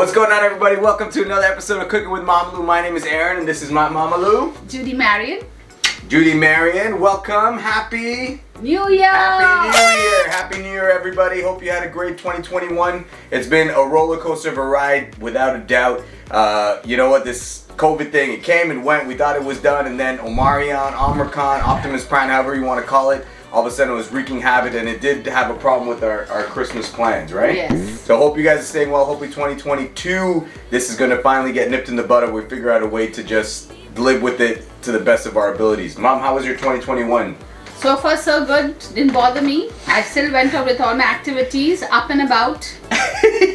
What's going on, everybody? Welcome to another episode of Cooking with Mama Lou. My name is Aaron and this is my Mama Lou. Judy Marion. Judy Marion, welcome. Happy New Year! Happy New Year! Happy New Year, everybody. Hope you had a great 2021. It's been a roller coaster of a ride, without a doubt. You know what? This COVID thing, it came and went. We thought it was done, and then Omicron, Optimus Prime, however you want to call it, all of a sudden it was wreaking havoc, and it did have a problem with our Christmas plans, right? Yes. So hope you guys are staying well. Hopefully 2022, this is going to finally get nipped in the bud. We figure out a way to just live with it to the best of our abilities. Mom, how was your 2021? So far so good. Didn't bother me. I still went out with all my activities, up and about.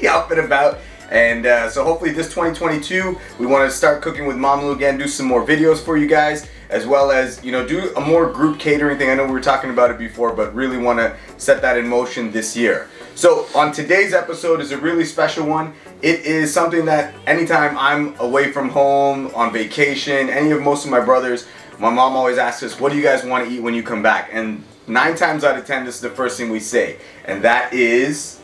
Up and about. And so hopefully this 2022, we want to start cooking with Mama Lou again, do some more videos for you guys, as well as, you know, do a more group catering thing. I know we were talking about it before, but really want to set that in motion this year. So on today's episode is a really special one. It is something that anytime I'm away from home, on vacation, most of my brothers, my mom always asks us, what do you guys want to eat when you come back? And 9 times out of 10, this is the first thing we say. And that is...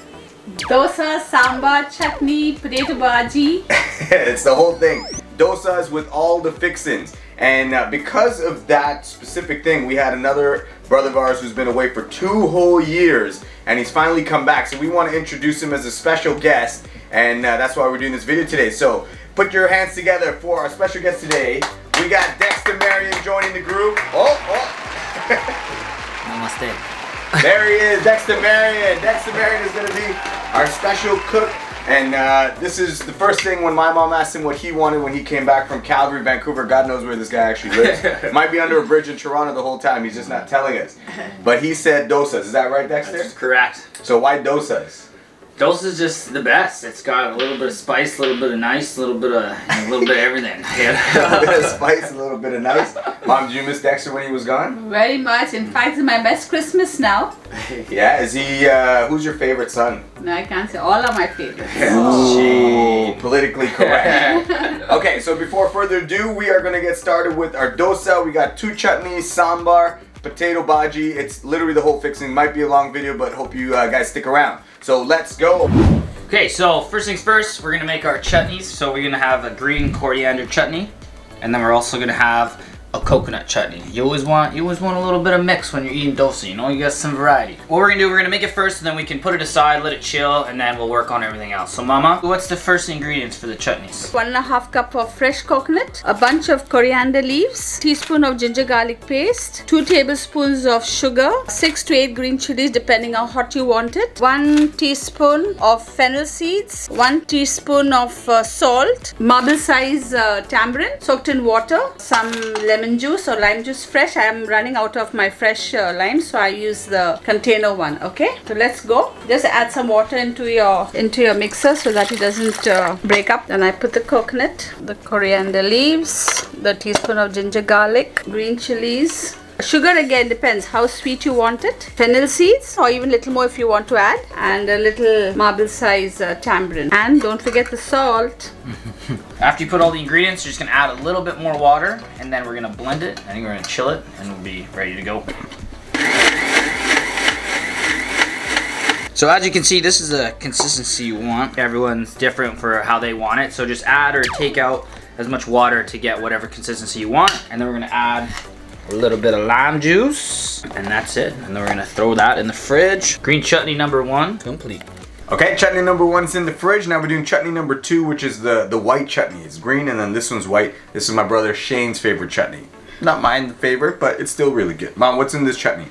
Dosa, Sambar, Chutney, potato Bhaji. It's the whole thing. Dosas with all the fixins. And because of that specific thing, we had another brother of ours who's been away for 2 whole years, and he's finally come back. So we want to introduce him as a special guest, and that's why we're doing this video today. So put your hands together for our special guest today. We got Dexter Marion joining the group. Namaste. There he is, Dexter Marion. Dexter Marion is going to be our special cook. And this is the first thing when my mom asked him what he wanted when he came back from Calgary, Vancouver. God knows where this guy actually lives. Might be under a bridge in Toronto the whole time. He's just not telling us. But he said dosas. Is that right, Dexter? That's correct. So why dosas? Dosas is just the best. It's got a little bit of spice, a little bit of nice, a little bit of everything. A little bit of spice, a little bit of nice. Mom, did you miss Dexter when he was gone? Very much. In fact, it's my best Christmas now. Yeah, is he, who's your favorite son? No, I can't say. All are my favorites. Oh, politically correct. Okay, so before further ado, we are going to get started with our dosa. We got 2 chutneys, sambar, potato bhaji. It's literally the whole fixing. Might be a long video, but hope you guys stick around. So let's go. Okay, so first things first, we're gonna make our chutneys. So we're gonna have a green coriander chutney, and then we're also gonna have a coconut chutney. You always want a little bit of mix when you're eating dosa, you know, you got some variety. What we're gonna do, we're gonna make it first, and then we can put it aside, let it chill, and then we'll work on everything else. So Mama, what's the first ingredients for the chutneys? 1.5 cup of fresh coconut, a bunch of coriander leaves, teaspoon of ginger garlic paste, 2 tablespoons of sugar, 6 to 8 green chilies depending how hot you want it, 1 teaspoon of fennel seeds, 1 teaspoon of salt, marble size tamarind soaked in water, some lemon juice or lime juice fresh. I am running out of my fresh lime, so I use the container one. Okay, so let's go. Just add some water into your mixer so that it doesn't break up. Then I put the coconut, the coriander leaves, the teaspoon of ginger garlic, green chilies. Sugar again depends how sweet you want it. Fennel seeds, or even a little more if you want to add, and a little marble size tamarind. And don't forget the salt. After you put all the ingredients, you're just gonna add a little bit more water, and then we're gonna blend it, and then we're gonna chill it, and we'll be ready to go. So as you can see, this is the consistency you want. Everyone's different for how they want it, so just add or take out as much water to get whatever consistency you want, and then we're gonna add a little bit of lime juice, and that's it. And then we're gonna throw that in the fridge. Green chutney number 1 complete. Okay, chutney number 1's in the fridge. Now we're doing chutney number 2, which is the white chutney. It's green, and then this one's white. This is my brother Shane's favorite chutney. Not mine favorite, but it's still really good. Mom, what's in this chutney?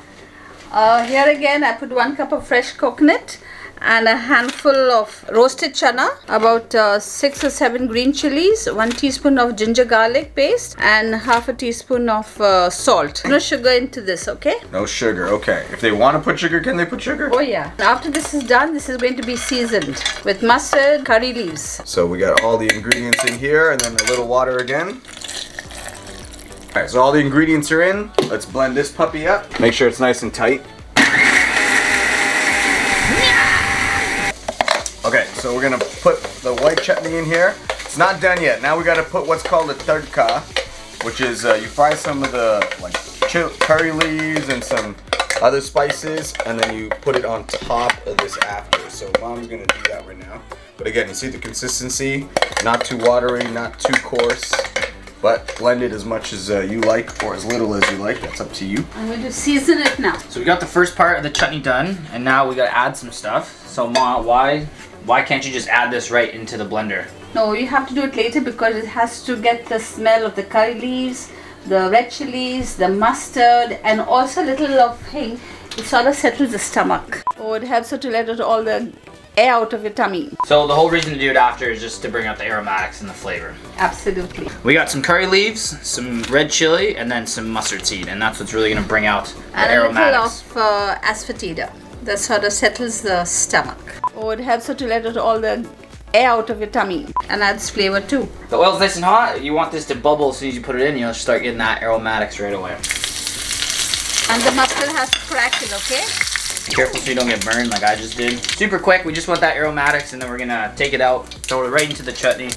Here again I put 1 cup of fresh coconut and a handful of roasted chana, about 6 or 7 green chilies, 1 teaspoon of ginger garlic paste, and half a teaspoon of salt. No sugar into this, okay? No sugar, okay. If they want to put sugar, can they put sugar? Oh yeah. After this is done, this is going to be seasoned with mustard, curry leaves. So we got all the ingredients in here, and then a little water again. Alright, so all the ingredients are in. Let's blend this puppy up. Make sure it's nice and tight. Okay, so we're gonna put the white chutney in here. It's not done yet. Now we gotta put what's called a tadka, which is you fry some of the curry leaves and some other spices, and then you put it on top of this after. So mom's gonna do that right now. But again, you see the consistency, not too watery, not too coarse, but blend it as much as you like or as little as you like. That's up to you. I'm going to season it now. So we got the first part of the chutney done, and now we gotta add some stuff. So Ma, why can't you just add this right into the blender? No, you have to do it later because it has to get the smell of the curry leaves, the red chilies, the mustard, and also a little of hing. It sort of settles the stomach. Oh, it helps you to let it all the air out of your tummy. So the whole reason to do it after is just to bring out the aromatics and the flavor. Absolutely. We got some curry leaves, some red chili, and then some mustard seed, and that's what's really gonna bring out the aromatics. And a little of asafoetida. That sort of settles the stomach. Oh, it helps you to let it all the air out of your tummy and adds flavor too. The oil's nice and hot. You want this to bubble as soon as you put it in. You'll start getting that aromatics right away. And the mustard has to crack it, okay? Be careful so you don't get burned like I just did. Super quick. We just want that aromatics, and then we're gonna take it out, throw it right into the chutney.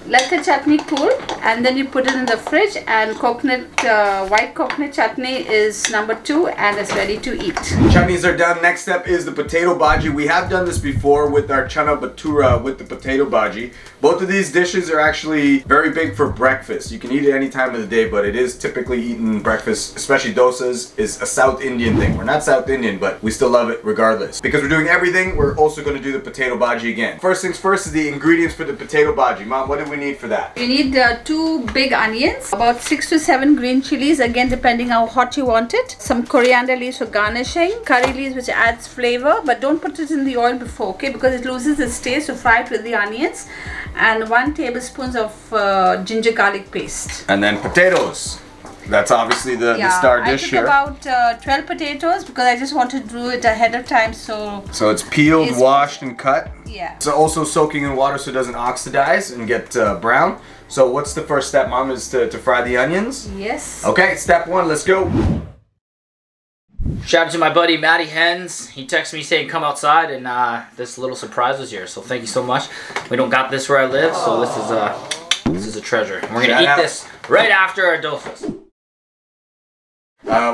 Let the chutney cool, and then you put it in the fridge, and white coconut chutney is number 2 and it's ready to eat. Chutneys are done. Next step is the potato bhaji. We have done this before with our chana bhatura with the potato bhaji. Both of these dishes are actually very big for breakfast. You can eat it any time of the day, but it is typically eaten breakfast, especially dosas is a South Indian thing. We're not South Indian, but we still love it regardless. Because we're doing everything, we're also going to do the potato bhaji again. First things first is the ingredients for the potato bhaji. Mom, what do we need for that? You need 2 big onions, about 6 to 7 green chilies, again depending how hot you want it. Some coriander leaves for garnishing, curry leaves which adds flavor, but don't put it in the oil before, okay, because it loses its taste, so fry it with the onions. And 1 tablespoon of ginger garlic paste. And then potatoes. That's obviously the star dish here. I took about 12 potatoes because I just wanted to do it ahead of time, so it's peeled, washed, and cut. Yeah. It's also soaking in water so it doesn't oxidize and get brown. So what's the first step, Mom, is to fry the onions? Yes. Okay, step 1, let's go. Shout out to my buddy Matty Hens. He texted me saying come outside, and this little surprise was here. So thank you so much. We don't got this where I live, so this is a treasure. And we're gonna eat this right after our dosas.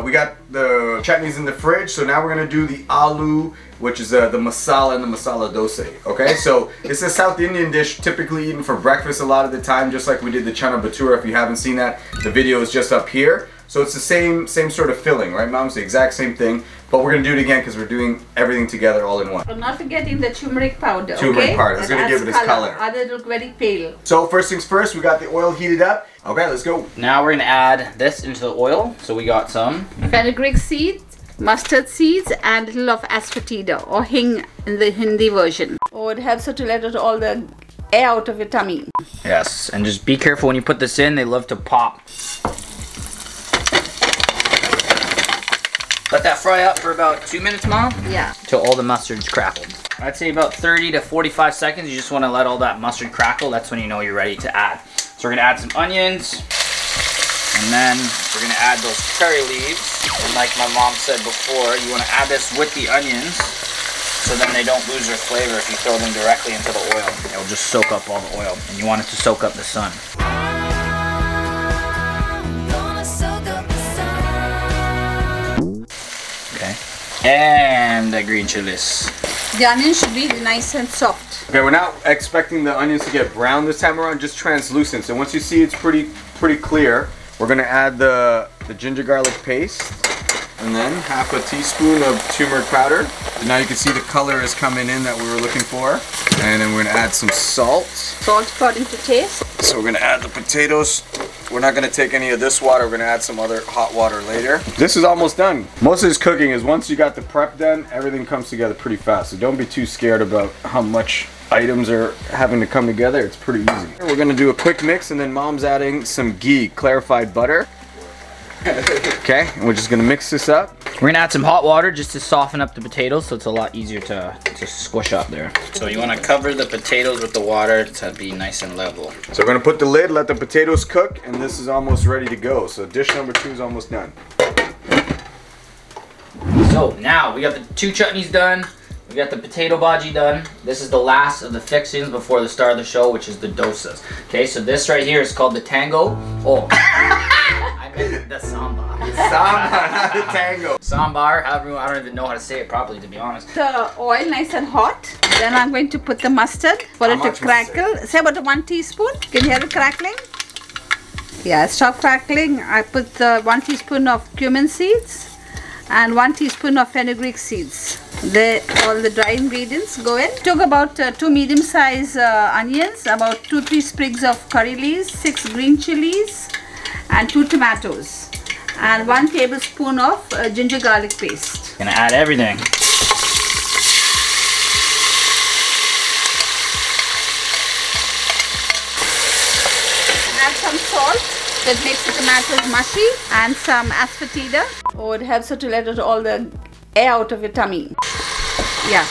We got the chutneys in the fridge, so now we're gonna do the aloo, which is the masala and the masala dosa. Okay, so it's a South Indian dish typically eaten for breakfast a lot of the time, just like we did the chana bhatura. If you haven't seen that, the video is just up here. So it's the same sort of filling, right, Mom? It's the exact same thing, but we're gonna do it again because we're doing everything together all in one. I'm not forgetting the turmeric powder. Turmeric powder. It's gonna give it its color. Other look very pale. So first things first, we got the oil heated up. Okay, let's go. Now we're gonna add this into the oil. So we got some fenugreek seeds, mustard seeds, and a little of asafoetida or hing in the Hindi version. Oh, it helps you to let it all the air out of your tummy. Yes, and just be careful when you put this in. They love to pop. Let that fry up for about 2 minutes, Mom? Yeah. Till all the mustard's crackled. I'd say about 30 to 45 seconds. You just want to let all that mustard crackle. That's when you know you're ready to add. So we're going to add some onions. And then we're going to add those curry leaves. And like my mom said before, you want to add this with the onions so then they don't lose their flavor if you throw them directly into the oil. It'll just soak up all the oil. And you want it to soak up the sun. And the green chilies. The onions should be nice and soft. Okay, we're not expecting the onions to get brown this time around, just translucent. So once you see it's pretty clear, we're gonna add the ginger garlic paste, and then half a teaspoon of turmeric powder. And now you can see the color is coming in that we were looking for. And then we're gonna add some salt. Salt according to taste. So we're gonna add the potatoes. We're not gonna take any of this water. We're gonna add some other hot water later. This is almost done. Most of this cooking is once you got the prep done, everything comes together pretty fast. So don't be too scared about how much items are having to come together. It's pretty easy. We're gonna do a quick mix, and then Mom's adding some ghee, clarified butter. Okay, and we're just gonna mix this up. We're gonna add some hot water just to soften up the potatoes so it's a lot easier to squish up there. So you wanna cover the potatoes with the water to be nice and level. So we're gonna put the lid, let the potatoes cook, and this is almost ready to go. So dish number 2 is almost done. So now we got the 2 chutneys done. We got the potato bhaji done. This is the last of the fixings before the start of the show, which is the dosas. Okay, so this right here is called the tango. Oh, I meant a sambar. Sambar, not a tango. Sambar, I don't even know how to say it properly, to be honest. The oil nice and hot. Then I'm going to put the mustard for it to crackle. Say about 1 teaspoon. Can you hear it crackling? Yeah, stop crackling. I put 1 teaspoon of cumin seeds and 1 teaspoon of fenugreek seeds. All the dry ingredients go in. Took about 2 medium-sized onions, about 2-3 sprigs of curry leaves, 6 green chilies, and 2 tomatoes, and 1 tablespoon of ginger garlic paste. Gonna add everything. Add some salt that makes the tomatoes mushy, and some asafoetida. Oh, it helps to let all the air out of your tummy. Yeah,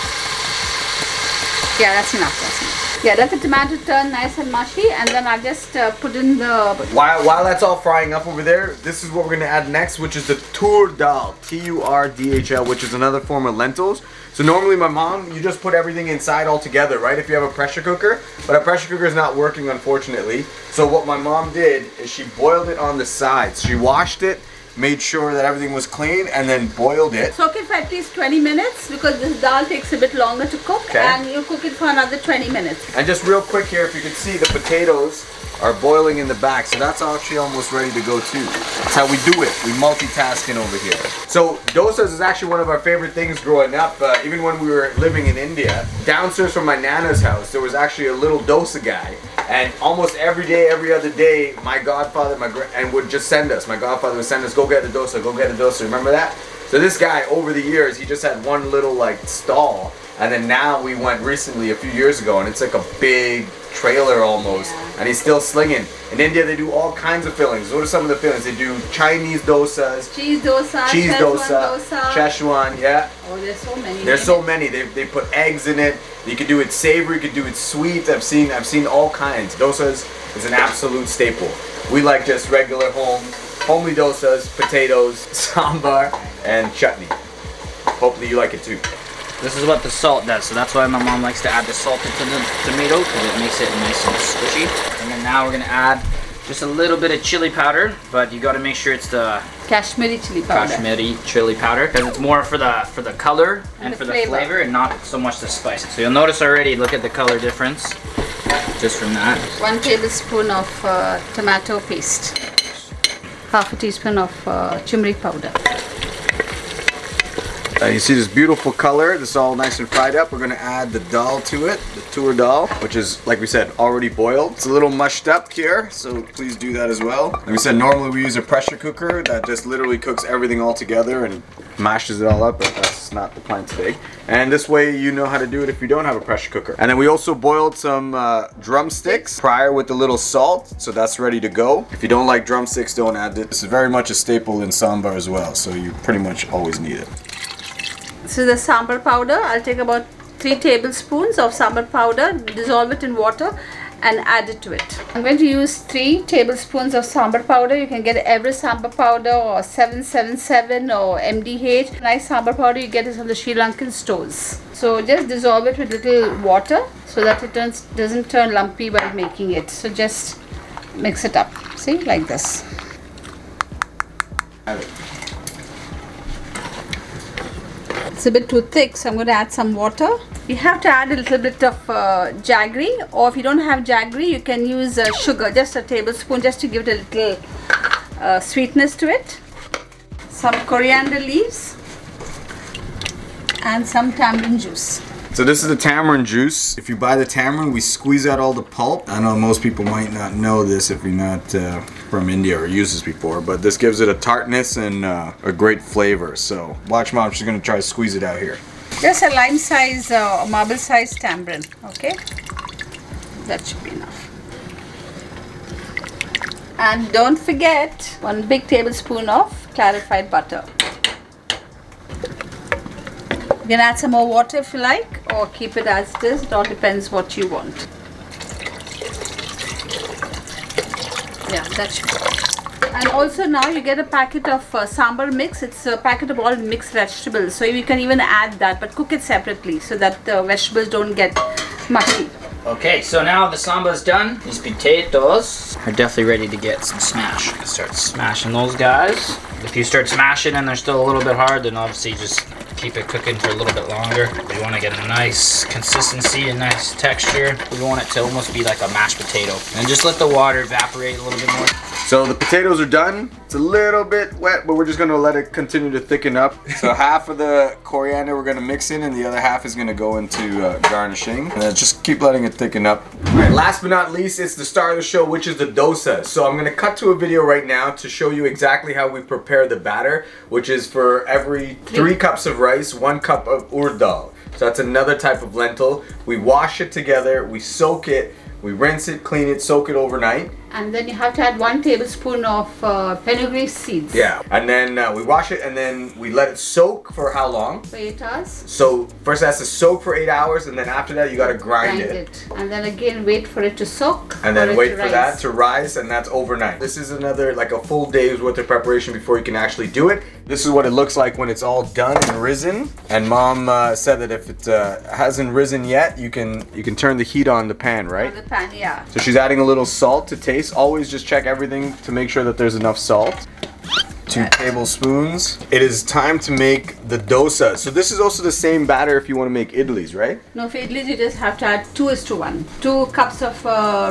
that's enough. Yeah, let the tomato turn nice and mushy, and then I'll just put in the... While that's all frying up over there, this is what we're going to add next, which is the tur dal, T-U-R-D-H-L, which is another form of lentils. So normally my mom, you just put everything inside all together, right, if you have a pressure cooker, but a pressure cooker is not working, unfortunately. So what my mom did is she boiled it on the sides. She washed it, made sure that everything was clean, and then boiled it. Soak it for at least 20 minutes because this dal takes a bit longer to cook, and you cook it for another 20 minutes. And just real quick here, if you can see, the potatoes are boiling in the back, so that's actually almost ready to go too. That's how we do it. We multitasking over here. So dosas is actually one of our favorite things growing up. Even when we were living in India, downstairs from my nana's house, there was actually a little dosa guy. And almost every day, every other day, my godfather, would just send us. My godfather would send us, go get a dosa, go get a dosa. Remember that? So this guy, over the years, he just had one little like stall. And then now we went recently, a few years ago, and it's like a big trailer almost. And he's still slinging. In India, they do all kinds of fillings. What are some of the fillings? They do Chinese dosas, cheese dosa, Szechuan, yeah. Oh, there's so many. There's so many. They put eggs in it. You could do it savory, you could do it sweet. I've seen all kinds. Dosas is an absolute staple. We like just regular homely dosas, potatoes, sambar, and chutney. Hopefully you like it too. This is what the salt does, so that's why my mom likes to add the salt into the tomato, because it makes it nice and squishy. And then now we're gonna add just a little bit of chili powder, but you gotta make sure it's the Kashmiri chili powder. Kashmiri chili powder, because it's more for the color and for the flavor, and not so much the spice. So you'll notice already, look at the color difference just from that. 1 tablespoon of tomato paste, half a teaspoon of turmeric powder. You see this beautiful color. This is all nice and fried up. We're going to add the dal to it, the tur dal, which is, like we said, already boiled. It's a little mushed up here, so please do that as well. Like we said, normally we use a pressure cooker that just literally cooks everything all together and mashes it all up, but that's not the plan today. And this way you know how to do it if you don't have a pressure cooker. And then we also boiled some drumsticks prior with a little salt, so that's ready to go. If you don't like drumsticks, don't add it. This is very much a staple in sambar as well, so you pretty much always need it. This is the sambar powder. I'll take about 3 tablespoons of sambar powder, dissolve it in water, and add it to it. I'm going to use 3 tablespoons of sambar powder. You can get Everest sambar powder or 777 or MDH. Nice sambar powder you get is from the Sri Lankan stores. So just dissolve it with little water so that it doesn't turn lumpy while making it. So just mix it up. See, like this. It's a bit too thick, so I'm going to add some water. You have to add a little bit of jaggery, or if you don't have jaggery, you can use sugar, just a tablespoon, just to give it a little sweetness to it. Some coriander leaves and some tamarind juice. So this is the tamarind juice. If you buy the tamarind, we squeeze out all the pulp. I know most people might not know this if you're not from India or used this before, but this gives it a tartness and a great flavor. So watch mom, she's gonna try to squeeze it out here. Just a lime size, marble size tamarind, okay? That should be enough. And don't forget 1 big tablespoon of clarified butter. You can add some more water if you like, or keep it as it is. It all depends what you want. Yeah, that should be. And also now you get a packet of sambar mix. It's a packet of all mixed vegetables. So you can even add that, but cook it separately so that the vegetables don't get mushy. Okay, so now the sambar's done. These potatoes are definitely ready to get some smash. Start smashing those guys. If you start smashing and they're still a little bit hard, then obviously just keep it cooking for a little bit longer. We want to get a nice consistency and nice texture. We want it to almost be like a mashed potato. And just let the water evaporate a little bit more. So the potatoes are done. It's a little bit wet, but we're just gonna let it continue to thicken up. So half of the coriander we're gonna mix in, and the other half is gonna go into garnishing. And then just keep letting it thicken up. All right, last but not least, it's the star of the show, which is the dosa. So I'm gonna cut to a video right now to show you exactly how we prepare the batter, which is for every 3 cups of rice, 1 cup of urd dal. So that's another type of lentil. We wash it together, we soak it, we rinse it, clean it, soak it overnight. And then you have to add 1 tablespoon of fenugreek seeds. Yeah, and then we wash it and then we let it soak for how long? For 8 hours. So first it has to soak for 8 hours, and then after that you gotta grind it. And then again wait for it to soak. And then wait for that to rise, and that's overnight. This is another, like a full day's worth of preparation before you can actually do it. This is what it looks like when it's all done and risen. And Mom said that if it hasn't risen yet, you can turn the heat on the pan, right? On the pan, yeah. So she's adding a little salt to taste. Always just check everything to make sure that there's enough salt. 2 tablespoons. It is time to make the dosa. So this is also the same batter if you want to make idlis, right? No, for idlis you just have to add 2:1. 2 cups of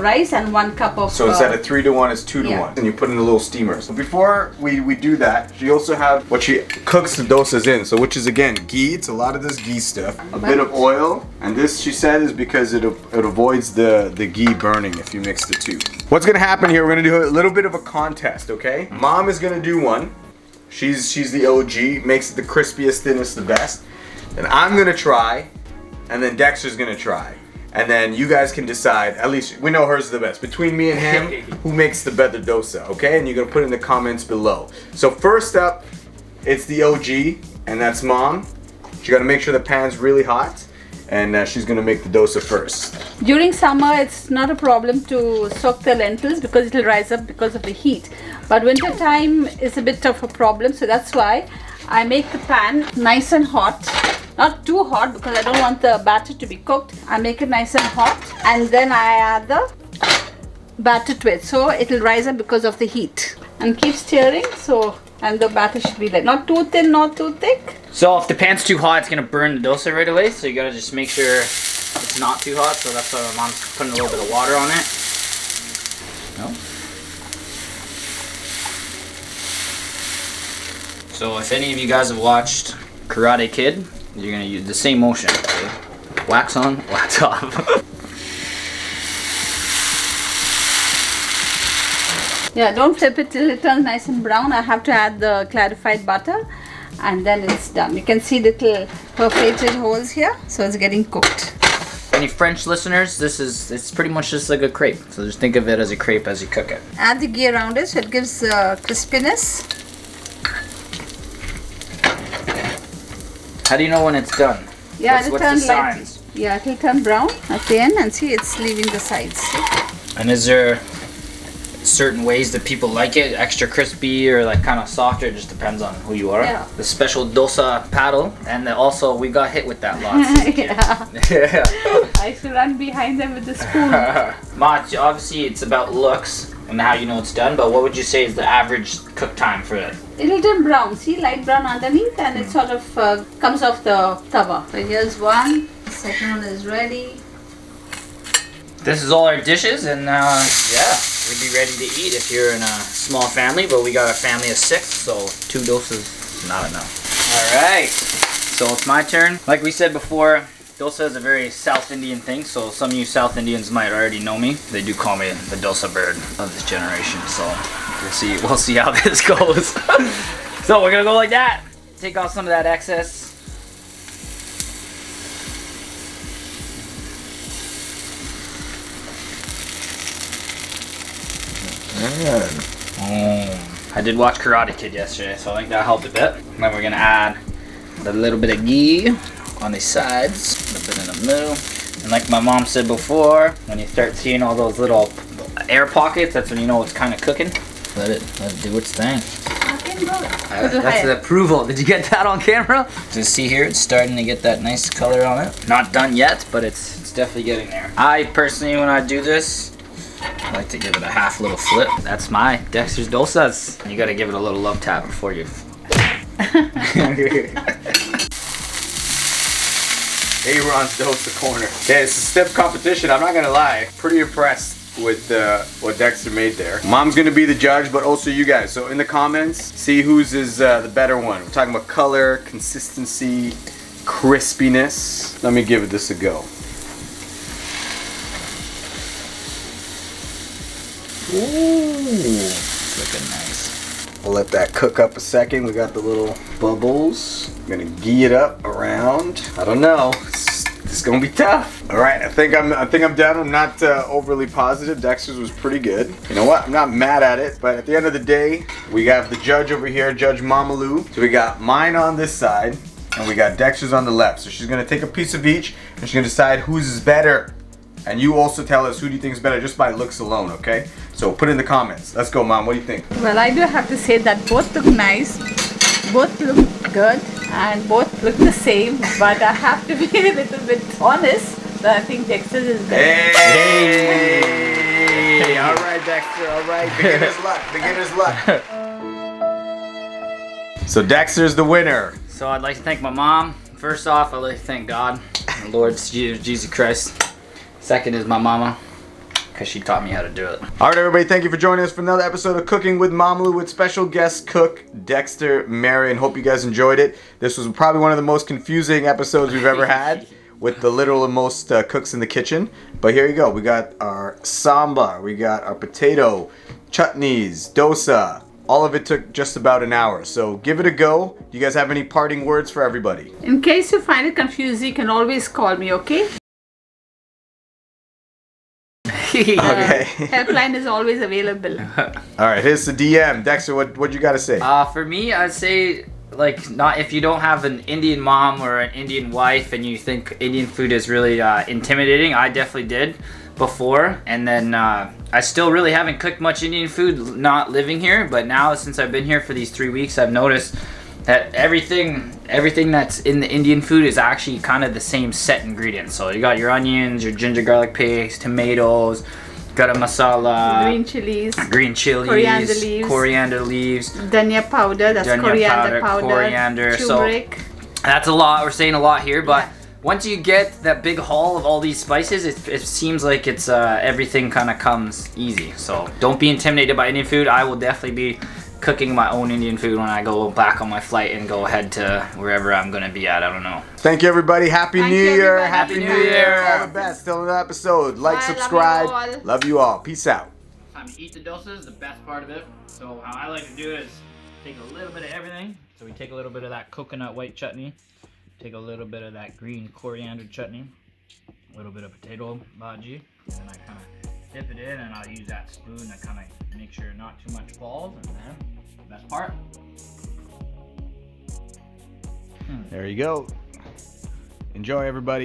rice and 1 cup of... So instead of 3:1, it's 2:1. And you put in a little steamer. So before we do that, she also have what she cooks the dosas in. So which is again ghee. It's a lot of this ghee stuff. A bit of oil. And this, she said, is because it avoids the ghee burning if you mix the two. What's gonna happen here, we're gonna do a little bit of a contest, okay? Mom is gonna do one. She's the OG, makes it the crispiest, thinnest, the best. Then I'm gonna try, and then Dexter's gonna try. And then you guys can decide, at least we know hers is the best. Between me and him, who makes the better dosa, okay? And you're gonna put in the comments below. So first up, it's the OG, and that's Mom. She gotta make sure the pan's really hot. And she's gonna make the dosa first. During summer, it's not a problem to soak the lentils because it'll rise up because of the heat. But winter time is a bit of a problem, so that's why I make the pan nice and hot. Not too hot because I don't want the batter to be cooked. I make it nice and hot, and then I add the batter to it, so it'll rise up because of the heat. And keep stirring, and the batter should be like not too thin, not too thick. So if the pan's too hot, it's gonna burn the dosa right away. So you gotta just make sure it's not too hot. So that's why my mom's putting a little bit of water on it. No. So if any of you guys have watched Karate Kid, you're gonna use the same motion. Okay? Wax on, wax off. Yeah, don't flip it till it turns nice and brown. I have to add the clarified butter, and then it's done. You can see little perforated holes here, so it's getting cooked. Any French listeners, it's pretty much just like a crepe. So just think of it as a crepe as you cook it. Add the ghee around it so it gives crispiness. How do you know when it's done? Yeah, what's the signs? Yeah, it'll turn brown at the end, and see it's leaving the sides. And is there certain ways that people like it, extra crispy or like kind of softer? It just depends on who you are. Yeah. The special dosa paddle, and also we got hit with that lots. Yeah. I used to run behind them with the spoon. Ma, obviously it's about looks and how you know it's done, but what would you say is the average cook time for it? It'll turn brown, see, light brown underneath, and it sort of comes off the tawa. So here's one, the second one is ready. This is all our dishes, and yeah, we'd be ready to eat if you're in a small family, but we got a family of 6, so 2 dosas is not enough. Alright, so it's my turn. Like we said before, dosa is a very South Indian thing, so some of you South Indians might already know me. They do call me the dosa bird of this generation, so we'll see how this goes. So we're gonna go like that. Take off some of that excess. I did watch Karate Kid yesterday, so I think that helped a bit. And then we're gonna add a little bit of ghee on the sides, a little bit in the middle. And like my mom said before, when you start seeing all those little air pockets, that's when you know it's kind of cooking. Let it do its thing. That's the approval. Did you get that on camera? Just see here, it's starting to get that nice color on it. Not done yet, but it's definitely getting there. I personally, when I do this, I like to give it a half little flip. That's my Dexter's Dosas. You gotta give it a little love tap before you. Aaron's Dosa corner. Okay, it's a stiff competition. I'm not gonna lie. Pretty impressed with what Dexter made there. Mom's gonna be the judge, but also you guys. So in the comments, see whose is the better one. We're talking about color, consistency, crispiness. Let me give this a go. Ooh, it's looking nice. We'll let that cook up a second. We got the little bubbles. I'm gonna ghee it up around. I don't know. It's gonna be tough. All right, I think I'm done. I'm not overly positive. Dexter's was pretty good. You know what? I'm not mad at it, but at the end of the day, we have the judge over here, Judge Mamalu. So we got mine on this side, and we got Dexter's on the left. So she's gonna take a piece of each, and she's gonna decide whose is better. And you also tell us who do you think is better just by looks alone, okay? So put in the comments. Let's go, Mom. What do you think? Well, I do have to say that both look nice, both look good, and both look the same. But I have to be a little bit honest that I think Dexter's is better. Hey! All right, Dexter. All right. Beginner's luck. Beginner's luck. So Dexter's the winner. So I'd like to thank my mom. First off, I'd like to thank God, the Lord Jesus Christ. Second is my mama, because she taught me how to do it. All right, everybody, thank you for joining us for another episode of Cooking with Mamalu with special guest cook Dexter Marion. Hope you guys enjoyed it. This was probably one of the most confusing episodes we've ever had with the literal and most cooks in the kitchen. But here you go. We got our sambar, we got our potato, chutneys, dosa. All of it took just about an hour, so give it a go. Do you guys have any parting words for everybody? In case you find it confusing, you can always call me, okay? Okay. Helpline is always available. All right, here's the DM. Dexter, what you got to say? For me, I'd say, like, not if you don't have an Indian mom or an Indian wife and you think Indian food is really intimidating. I definitely did before, and then I still really haven't cooked much Indian food not living here, but now since I've been here for these 3 weeks, I've noticed that everything that's in the Indian food is actually kind of the same set ingredients. So you got your onions, your ginger garlic paste, tomatoes, garam masala, green chilies, coriander leaves, dhania powder, that's coriander powder, coriander. turmeric. So that's a lot. We're saying a lot here, but once you get that big haul of all these spices, it seems like it's everything kind of comes easy. So don't be intimidated by Indian food. I will definitely be cooking my own Indian food when I go back on my flight and go ahead to wherever I'm gonna be at. I don't know. Thank you, everybody. Happy New Year. Happy New Year. All the best. Till another episode. Like, subscribe. Love you all. Peace out. Time to eat the dosas, the best part of it. So how I like to do it is take a little bit of everything. So we take a little bit of that coconut white chutney, take a little bit of that green coriander chutney, a little bit of potato bhaji, and then I kind of dip it in, and I'll use that spoon to kind of make sure not too much falls, and then the best part. There you go. Enjoy, everybody.